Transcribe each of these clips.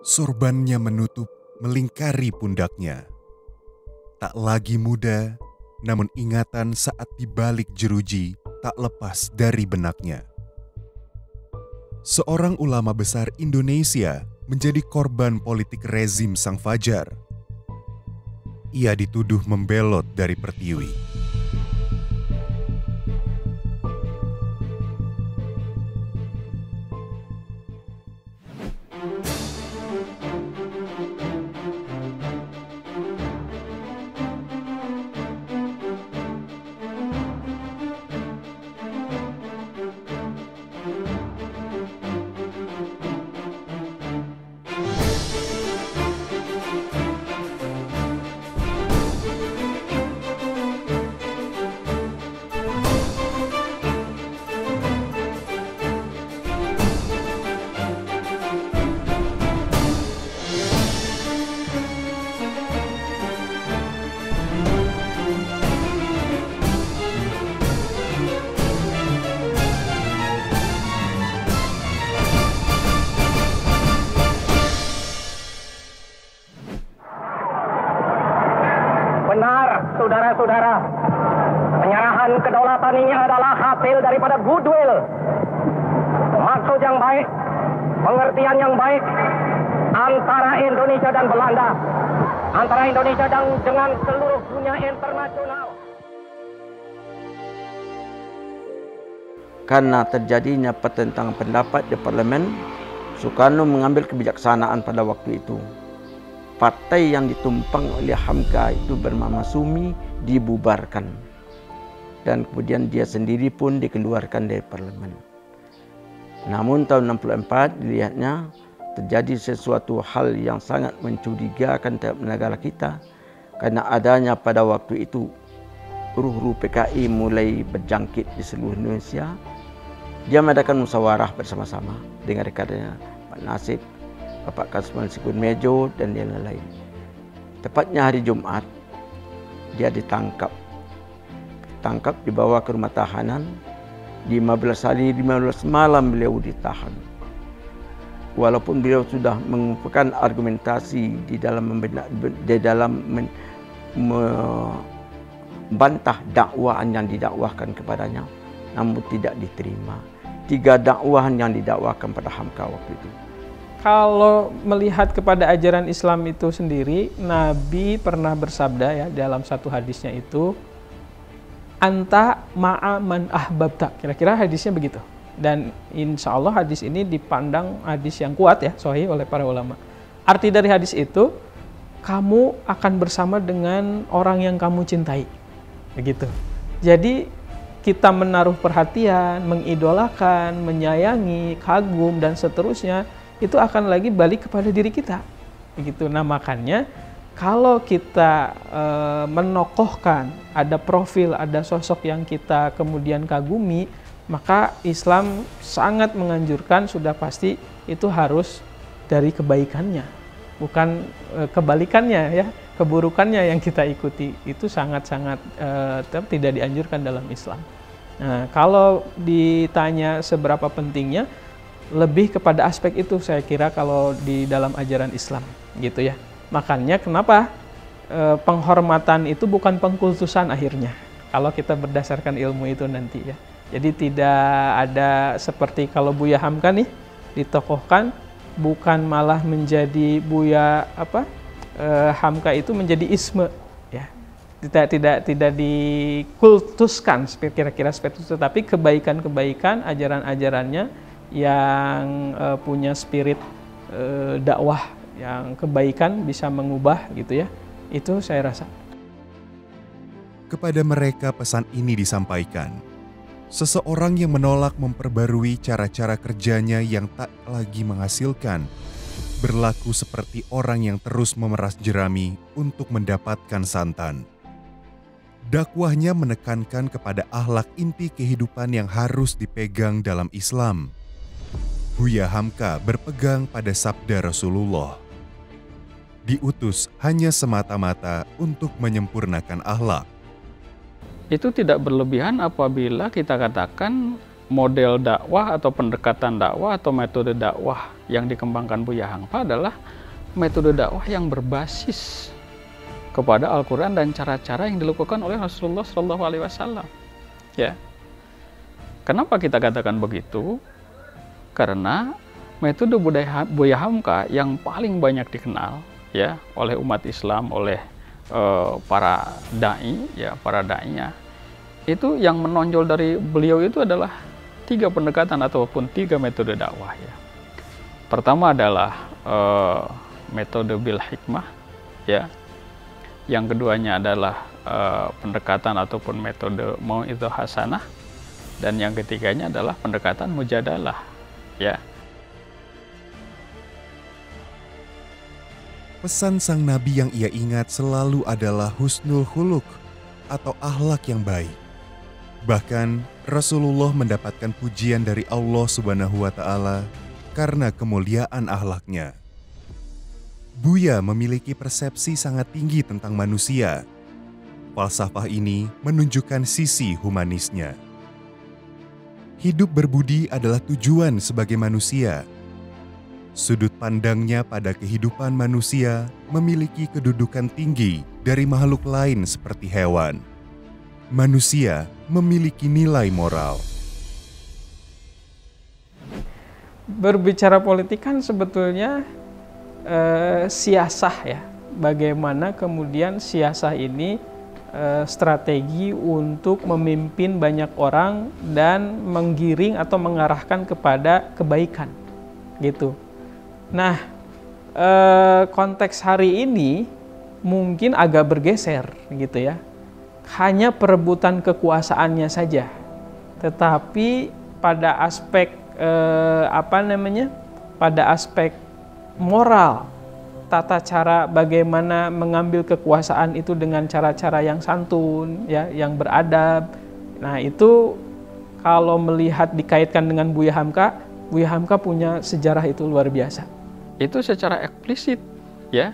Sorbannya menutup melingkari pundaknya. Tak lagi muda, namun ingatan saat di balik jeruji tak lepas dari benaknya. Seorang ulama besar Indonesia menjadi korban politik rezim Sang Fajar. Ia dituduh membelot dari Pertiwi. Benar, saudara-saudara, penyerahan kedaulatan ini adalah hasil daripada goodwill, maksud yang baik, pengertian yang baik antara Indonesia dan Belanda, antara Indonesia dan dengan seluruh dunia internasional. Karena terjadinya pertentangan pendapat di parlemen, Soekarno mengambil kebijaksanaan pada waktu itu. Partai yang ditumpang oleh Hamka itu bernama Sumi dibubarkan. Dan kemudian dia sendiri pun dikeluarkan dari parlemen. Namun tahun 64 dilihatnya terjadi sesuatu hal yang sangat mencurigakan terhadap negara kita. Karena adanya pada waktu itu ruh-ruh PKI mulai berjangkit di seluruh Indonesia. Dia mengadakan musyawarah bersama-sama dengan rekannya Pak Nasib, Bapak Kasman Sikun Mejo dan yang lain. Tepatnya hari Jumat, dia ditangkap. Dibawa ke rumah tahanan. 15 hari, 15 malam beliau ditahan. Walaupun beliau sudah mengumpulkan argumentasi di dalam membantah dakwaan yang didakwahkan kepadanya, namun tidak diterima. 3 dakwahan yang didakwakan pada Hamka waktu itu. Kalau melihat kepada ajaran Islam itu sendiri, Nabi pernah bersabda ya dalam satu hadisnya itu, anta ma'a man ahbabta. Kira-kira hadisnya begitu. Dan insya Allah hadis ini dipandang hadis yang kuat ya, sahih oleh para ulama. Arti dari hadis itu, kamu akan bersama dengan orang yang kamu cintai. Begitu. Jadi kita menaruh perhatian, mengidolakan, menyayangi, kagum dan seterusnya, itu akan lagi balik kepada diri kita. Begitu. Nah, makanya kalau kita menokohkan, ada profil, ada sosok yang kita kemudian kagumi, maka Islam sangat menganjurkan, sudah pasti itu harus dari kebaikannya, bukan kebalikannya ya, keburukannya yang kita ikuti. Itu sangat-sangat tidak dianjurkan dalam Islam. Nah, kalau ditanya seberapa pentingnya, lebih kepada aspek itu saya kira kalau di dalam ajaran Islam gitu ya. Makanya kenapa penghormatan itu bukan pengkultusan akhirnya kalau kita berdasarkan ilmu itu nanti ya. Jadi tidak ada seperti kalau Buya Hamka nih ditokohkan, bukan malah menjadi Buya Hamka itu menjadi isme ya. Tidak dikultuskan kira-kira seperti itu, tapi kebaikan-kebaikan ajaran-ajarannya yang punya spirit dakwah yang kebaikan bisa mengubah gitu ya. Itu saya rasa. Kepada mereka pesan ini disampaikan. Seseorang yang menolak memperbarui cara-cara kerjanya yang tak lagi menghasilkan, berlaku seperti orang yang terus memeras jerami untuk mendapatkan santan. Dakwahnya menekankan kepada akhlak inti kehidupan yang harus dipegang dalam Islam. Buya Hamka berpegang pada sabda Rasulullah. Diutus hanya semata-mata untuk menyempurnakan akhlak. Itu tidak berlebihan apabila kita katakan model dakwah atau pendekatan dakwah atau metode dakwah yang dikembangkan Buya Hamka adalah metode dakwah yang berbasis kepada Al-Quran dan cara-cara yang dilakukan oleh Rasulullah SAW. Ya, kenapa kita katakan begitu? Karena metode Buya Hamka yang paling banyak dikenal ya oleh umat Islam, oleh para dai, ya para dainya, itu yang menonjol dari beliau itu adalah 3 pendekatan ataupun 3 metode dakwah ya. Pertama adalah metode bil hikmah ya. Yang keduanya adalah pendekatan ataupun metode mau'izah hasanah, dan yang ketiganya adalah pendekatan mujadalah ya. Pesan sang nabi yang ia ingat selalu adalah husnul khuluq atau akhlak yang baik. Bahkan Rasulullah mendapatkan pujian dari Allah Subhanahu wa taala karena kemuliaan akhlaknya. Buya memiliki persepsi sangat tinggi tentang manusia. Falsafah ini menunjukkan sisi humanisnya. Hidup berbudi adalah tujuan sebagai manusia. Sudut pandangnya pada kehidupan manusia memiliki kedudukan tinggi dari makhluk lain seperti hewan. Manusia memiliki nilai moral. Berbicara politik kan sebetulnya siasah ya. Bagaimana kemudian siasah ini strategi untuk memimpin banyak orang dan menggiring atau mengarahkan kepada kebaikan gitu. Nah, konteks hari ini mungkin agak bergeser gitu ya. Hanya perebutan kekuasaannya saja. Tetapi pada aspek pada aspek moral, tata cara bagaimana mengambil kekuasaan itu dengan cara-cara yang santun, ya, yang beradab. Nah, itu kalau melihat dikaitkan dengan Buya Hamka punya sejarah itu luar biasa. Itu secara eksplisit ya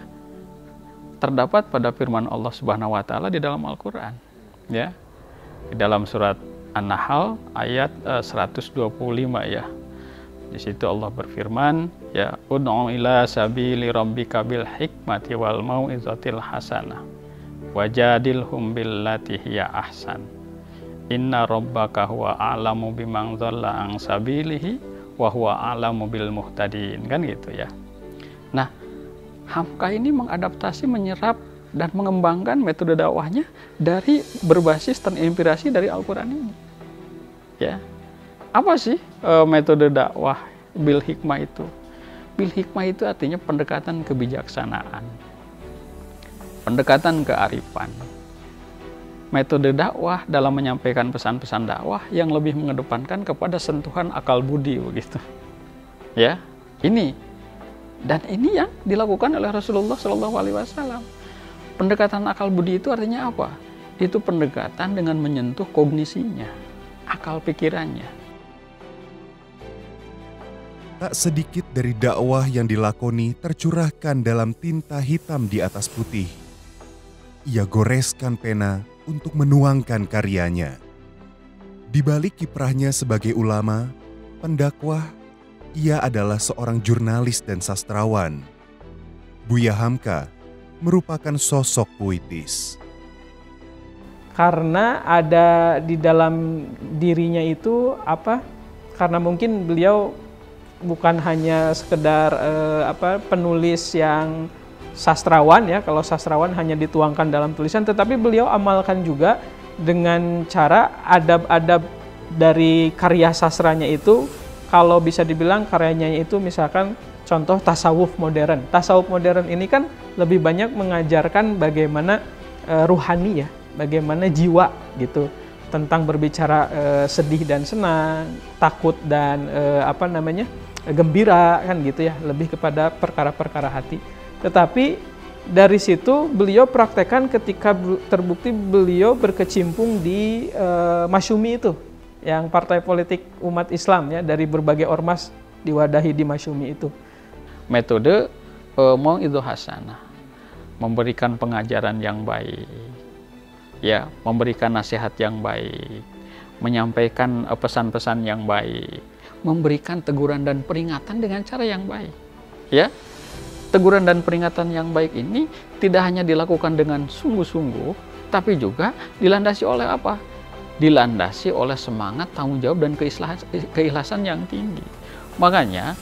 terdapat pada firman Allah Subhanahu wa taala di dalam Al-Qur'an ya. Di dalam surat An-Nahl ayat 125 ya. Di situ Allah berfirman ya, ud'u ila sabili rabbika bil hikmati wal mau'izatil hasanah wajadilhum billati hiya ahsan inna rabbaka huwa a'lamu biman dhalla an sabilihi wa huwa a'lamu bil muhtadin, kan gitu ya. Nah, Hamka ini mengadaptasi, menyerap dan mengembangkan metode dakwahnya dari berbasis terinspirasi dari Al-Qur'an ini. Ya. Apa sih metode dakwah bil hikmah itu? Bil hikmah itu artinya pendekatan kebijaksanaan, pendekatan kearifan. Metode dakwah dalam menyampaikan pesan-pesan dakwah yang lebih mengedepankan kepada sentuhan akal budi begitu. Ya, ini yang dilakukan oleh Rasulullah SAW. Pendekatan akal budi itu artinya apa? Itu pendekatan dengan menyentuh kognisinya, akal pikirannya. Tak sedikit dari dakwah yang dilakoni tercurahkan dalam tinta hitam di atas putih. Ia goreskan pena untuk menuangkan karyanya. Di balik kiprahnya sebagai ulama, pendakwah, ia adalah seorang jurnalis dan sastrawan. Buya Hamka merupakan sosok puitis. Karena ada di dalam dirinya itu karena mungkin beliau bukan hanya sekedar penulis yang sastrawan ya. Kalau sastrawan hanya dituangkan dalam tulisan, tetapi beliau amalkan juga dengan cara adab-adab dari karya sastranya itu. Kalau bisa dibilang karyanya itu misalkan contoh tasawuf modern. Tasawuf modern ini kan lebih banyak mengajarkan bagaimana ruhani ya, bagaimana jiwa gitu, tentang berbicara sedih dan senang, takut dan gembira kan gitu ya, lebih kepada perkara-perkara hati. Tetapi dari situ beliau praktekkan ketika terbukti beliau berkecimpung di Masyumi itu, yang partai politik umat Islam ya, dari berbagai ormas diwadahi di Masyumi itu. Metode mau'izah hasanah, memberikan pengajaran yang baik, ya, memberikan nasihat yang baik, menyampaikan pesan-pesan yang baik, memberikan teguran dan peringatan dengan cara yang baik. Ya, teguran dan peringatan yang baik ini tidak hanya dilakukan dengan sungguh-sungguh, tapi juga dilandasi oleh apa? Dilandasi oleh semangat, tanggung jawab, dan keikhlasan yang tinggi. Makanya,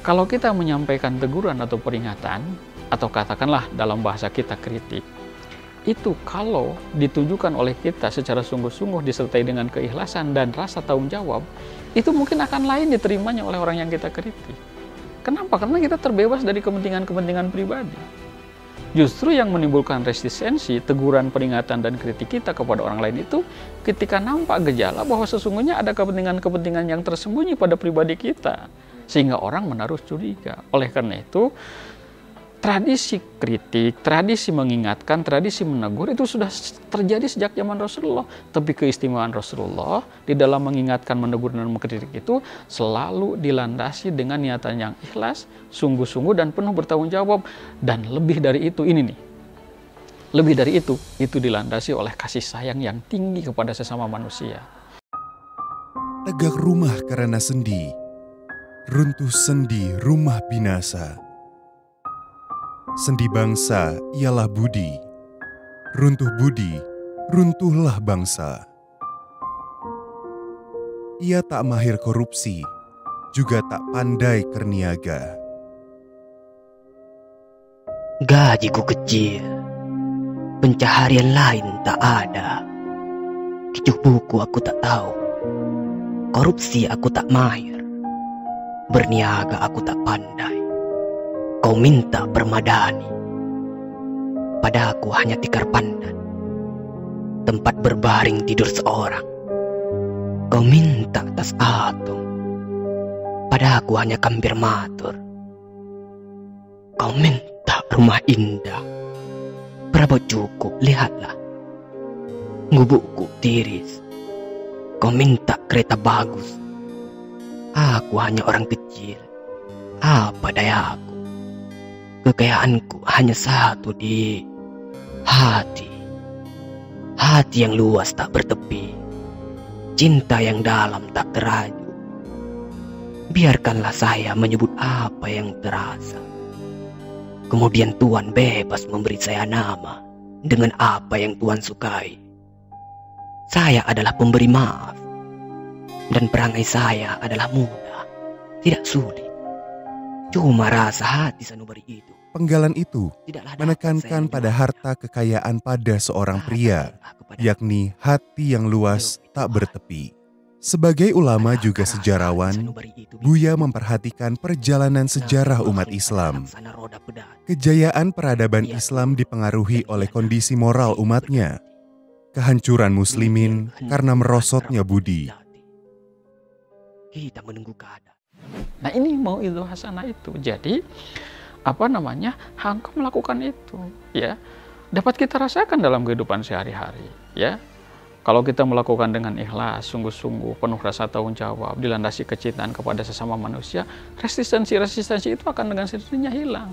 kalau kita menyampaikan teguran atau peringatan, atau katakanlah dalam bahasa kita kritik, itu kalau ditunjukkan oleh kita secara sungguh-sungguh disertai dengan keikhlasan dan rasa tanggung jawab, itu mungkin akan lain diterimanya oleh orang yang kita kritik. Kenapa? Karena kita terbebas dari kepentingan-kepentingan pribadi. Justru yang menimbulkan resistensi, teguran, peringatan, dan kritik kita kepada orang lain itu ketika nampak gejala bahwa sesungguhnya ada kepentingan-kepentingan yang tersembunyi pada pribadi kita, sehingga orang menaruh curiga. Oleh karena itu, tradisi kritik, tradisi mengingatkan, tradisi menegur itu sudah terjadi sejak zaman Rasulullah. Tapi keistimewaan Rasulullah di dalam mengingatkan, menegur, dan mengkritik itu selalu dilandasi dengan niatan yang ikhlas, sungguh-sungguh, dan penuh bertanggung jawab. Dan lebih dari itu, ini nih, lebih dari itu dilandasi oleh kasih sayang yang tinggi kepada sesama manusia. Tegak rumah karena sendi, runtuh sendi rumah binasa. Sendi bangsa ialah budi, runtuh budi, runtuhlah bangsa. Ia tak mahir korupsi, juga tak pandai kerniaga. Gajiku kecil, pencaharian lain tak ada. Kicuh buku aku tak tahu, korupsi aku tak mahir, berniaga aku tak pandai. Kau minta permadani, padaku hanya tikar pandan, tempat berbaring tidur seorang. Kau minta tas atung, padaku hanya kambir matur. Kau minta rumah indah, perabot cukup, lihatlah. Gubukku tiris, kau minta kereta bagus. Aku hanya orang kecil, apa dayaku? Kekayaanku hanya satu di hati. Hati yang luas tak bertepi, cinta yang dalam tak teraju. Biarkanlah saya menyebut apa yang terasa. Kemudian Tuhan bebas memberi saya nama dengan apa yang Tuhan sukai. Saya adalah pemberi maaf, dan perangai saya adalah mudah, tidak sulit. Cuma rasa hati sanubari itu. Penggalan itu menekankan pada harta kekayaan pada seorang pria, yakni hati yang luas tak bertepi. Sebagai ulama juga sejarawan, Buya memperhatikan perjalanan sejarah umat Islam. Kejayaan peradaban Islam dipengaruhi oleh kondisi moral umatnya, kehancuran muslimin karena merosotnya budi. Kita menunggu keadaan. Nah, ini mau itu hasanah itu. Jadi Hamka melakukan itu, ya, dapat kita rasakan dalam kehidupan sehari-hari, ya. Kalau kita melakukan dengan ikhlas, sungguh-sungguh, penuh rasa tanggung jawab, dilandasi kecintaan kepada sesama manusia, resistensi itu akan dengan sendirinya hilang,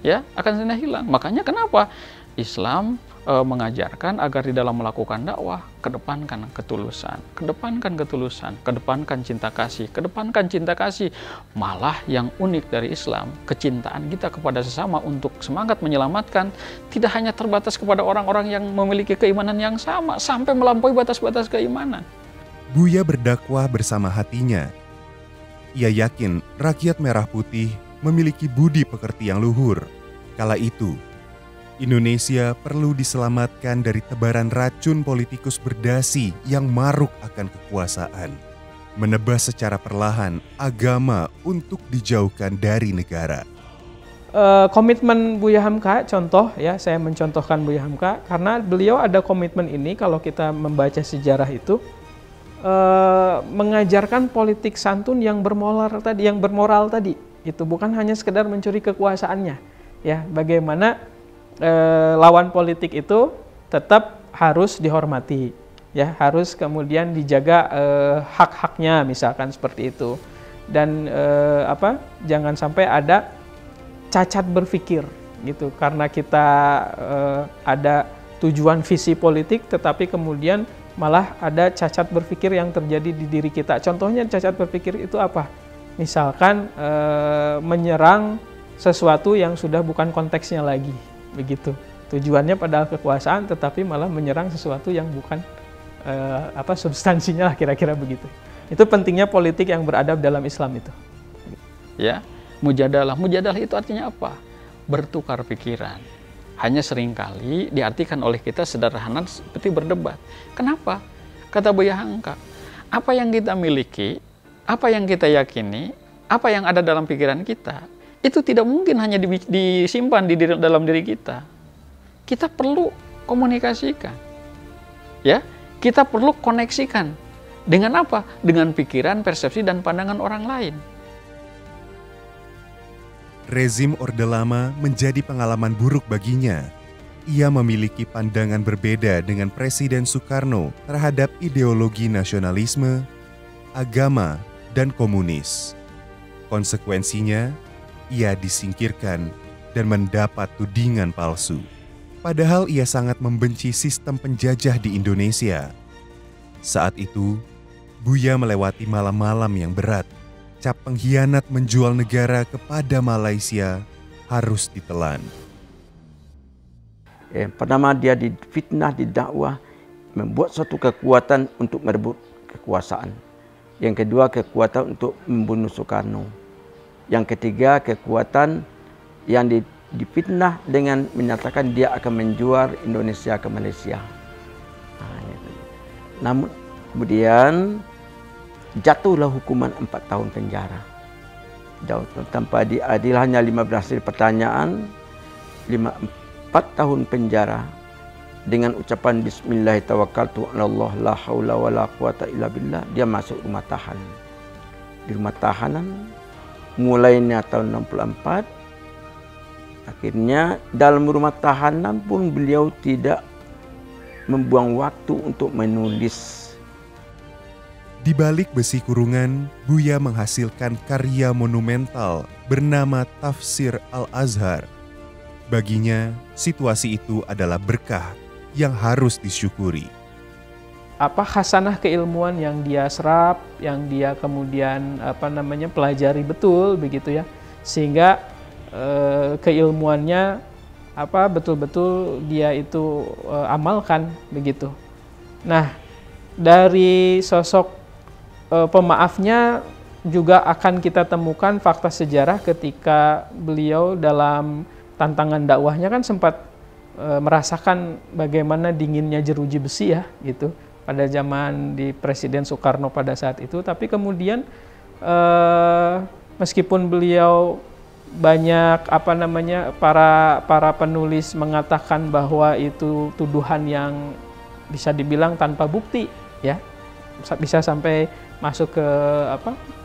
ya, akan sendirinya hilang. Makanya kenapa Islam mengajarkan agar di dalam melakukan dakwah kedepankan ketulusan, kedepankan cinta kasih. Malah yang unik dari Islam, kecintaan kita kepada sesama untuk semangat menyelamatkan tidak hanya terbatas kepada orang-orang yang memiliki keimanan yang sama, sampai melampaui batas-batas keimanan. Buya berdakwah bersama hatinya. Ia yakin rakyat merah putih memiliki budi pekerti yang luhur. Kala itu, Indonesia perlu diselamatkan dari tebaran racun politikus berdasi yang maruk akan kekuasaan, menebas secara perlahan agama untuk dijauhkan dari negara. Komitmen Buya Hamka, contoh ya, saya mencontohkan Buya Hamka karena beliau ada komitmen ini. Kalau kita membaca sejarah itu mengajarkan politik santun yang bermoral tadi, itu bukan hanya sekedar mencuri kekuasaannya, ya, bagaimana lawan politik itu tetap harus dihormati, ya, harus kemudian dijaga hak-haknya, misalkan seperti itu, dan jangan sampai ada cacat berpikir gitu karena kita ada tujuan visi politik, tetapi kemudian malah ada cacat berpikir yang terjadi di diri kita. Contohnya cacat berpikir itu apa? Misalkan menyerang sesuatu yang sudah bukan konteksnya lagi, begitu. Tujuannya padahal kekuasaan, tetapi malah menyerang sesuatu yang bukan substansinya lah, kira-kira begitu. Itu pentingnya politik yang beradab dalam Islam itu. Ya, mujadalah. Mujadalah itu artinya apa? Bertukar pikiran. Hanya seringkali diartikan oleh kita sederhana seperti berdebat. Kenapa? Kata Buya Hamka, apa yang kita miliki, apa yang kita yakini, apa yang ada dalam pikiran kita, itu tidak mungkin hanya disimpan dalam diri kita. Kita perlu komunikasikan. Ya, kita perlu koneksikan. Dengan apa? Dengan pikiran, persepsi, dan pandangan orang lain. Rezim Orde Lama menjadi pengalaman buruk baginya. Ia memiliki pandangan berbeda dengan Presiden Soekarno terhadap ideologi nasionalisme, agama, dan komunis. Konsekuensinya, ia disingkirkan dan mendapat tudingan palsu. Padahal ia sangat membenci sistem penjajah di Indonesia. Saat itu, Buya melewati malam-malam yang berat. Cap pengkhianat menjual negara kepada Malaysia harus ditelan. Pertama, dia difitnah, didakwah, membuat suatu kekuatan untuk merebut kekuasaan. Yang kedua, kekuatan untuk membunuh Soekarno. Yang ketiga, kekuatan yang difitnah dengan menyatakan dia akan menjual Indonesia ke Malaysia. Namun kemudian jatuhlah hukuman 4 tahun penjara. Jauh tanpa diadil, hanya 15 hasil pertanyaan, 4 tahun penjara dengan ucapan Bismillah tawakkaltu 'alallah la haula wala quwata illa billah. Dia masuk rumah tahanan. Di rumah tahanan mulainya tahun 64. Akhirnya dalam rumah tahanan pun beliau tidak membuang waktu untuk menulis. Di balik besi kurungan, Buya menghasilkan karya monumental bernama Tafsir Al-Azhar. Baginya, situasi itu adalah berkah yang harus disyukuri. Apa khasanah keilmuan yang dia serap, yang dia kemudian pelajari betul begitu ya, sehingga keilmuannya betul-betul dia itu amalkan begitu. Nah, dari sosok pemaafnya juga akan kita temukan fakta sejarah ketika beliau dalam tantangan dakwahnya kan sempat merasakan bagaimana dinginnya jeruji besi ya gitu pada zaman di Presiden Soekarno pada saat itu. Tapi kemudian meskipun beliau banyak para penulis mengatakan bahwa itu tuduhan yang bisa dibilang tanpa bukti ya, bisa sampai masuk ke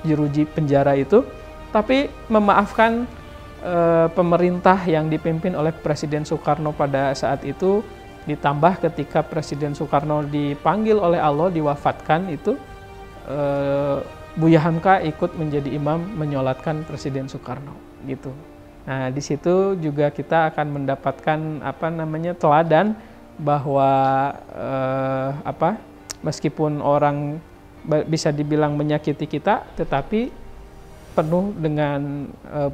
jeruji penjara itu, tapi memaafkan pemerintah yang dipimpin oleh Presiden Soekarno pada saat itu, ditambah ketika Presiden Soekarno dipanggil oleh Allah, diwafatkan itu, Buya Hamka ikut menjadi imam menyolatkan Presiden Soekarno gitu. Nah, di situ juga kita akan mendapatkan teladan bahwa meskipun orang bisa dibilang menyakiti kita, tetapi penuh dengan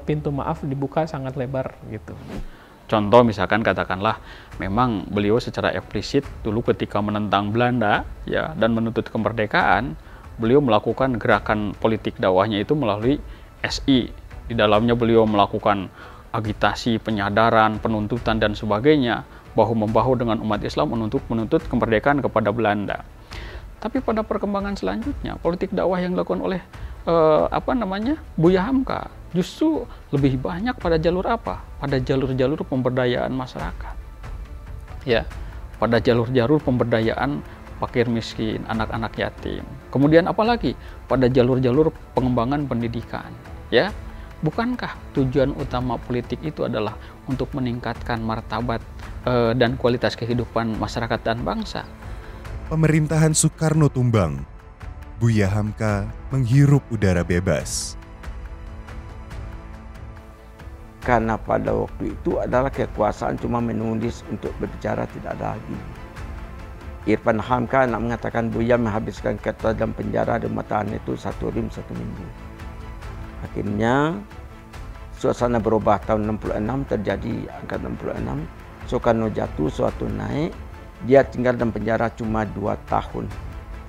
pintu maaf dibuka sangat lebar gitu. Contoh misalkan katakanlah memang beliau secara eksplisit dulu ketika menentang Belanda ya dan menuntut kemerdekaan, beliau melakukan gerakan politik dakwahnya itu melalui SI. Di dalamnya beliau melakukan agitasi, penyadaran, penuntutan dan sebagainya, bahu-membahu dengan umat Islam menuntut kemerdekaan kepada Belanda. Tapi pada perkembangan selanjutnya, politik dakwah yang dilakukan oleh Buya Hamka justru lebih banyak pada jalur apa? Pada jalur-jalur pemberdayaan masyarakat. Ya, pada jalur-jalur pemberdayaan fakir miskin, anak-anak yatim. Kemudian apalagi? Pada jalur-jalur pengembangan pendidikan. Ya, bukankah tujuan utama politik itu adalah untuk meningkatkan martabat dan kualitas kehidupan masyarakat dan bangsa? Pemerintahan Soekarno tumbang, Buya Hamka menghirup udara bebas. Karena pada waktu itu adalah kekuasaan cuma menulis, untuk berbicara tidak ada lagi. Irfan Hamka nak mengatakan Buya menghabiskan Ketua dalam penjara di Matahan itu 1 rim 1 minggu. Akhirnya suasana berubah tahun 66, terjadi angka 66. Soekarno jatuh, Soeharto naik. Dia tinggal dalam penjara cuma 2 tahun.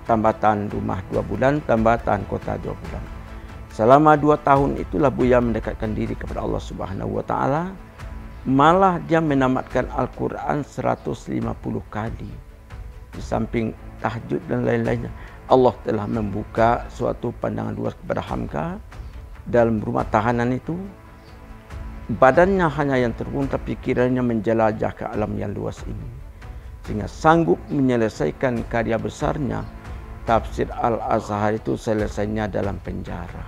Tambah tahan rumah 2 bulan, tambah tahan kota 2 bulan. Selama 2 tahun itulah Buya mendekatkan diri kepada Allah Subhanahu wa taala. Malah dia menamatkan Al-Quran 150 kali. Di samping tahajud dan lain-lainnya, Allah telah membuka suatu pandangan luas kepada Hamka. Dalam rumah tahanan itu, badannya hanya yang terkurung, tapi pikirannya menjelajah ke alam yang luas ini, sehingga sanggup menyelesaikan karya besarnya, Tafsir Al-Azhar itu selesainya dalam penjara.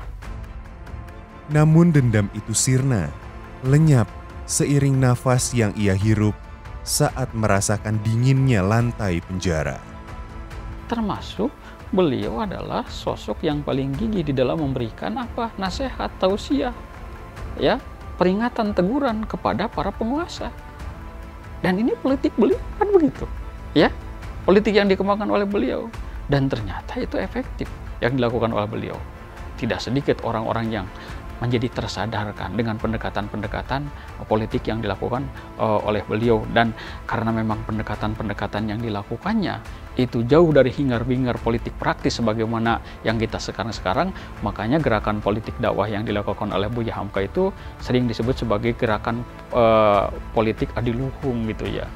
Namun dendam itu sirna, lenyap seiring nafas yang ia hirup saat merasakan dinginnya lantai penjara. Termasuk beliau adalah sosok yang paling gigih di dalam memberikan apa? Nasihat, tausiah, ya, peringatan, teguran kepada para penguasa. Dan ini politik beliau kan begitu, ya, politik yang dikembangkan oleh beliau, dan ternyata itu efektif yang dilakukan oleh beliau. Tidak sedikit orang-orang yang menjadi tersadarkan dengan pendekatan-pendekatan politik yang dilakukan oleh beliau. Dan karena memang pendekatan-pendekatan yang dilakukannya itu jauh dari hingar-bingar politik praktis sebagaimana yang kita sekarang-sekarang, makanya gerakan politik dakwah yang dilakukan oleh Buya Hamka itu sering disebut sebagai gerakan politik adiluhung gitu ya.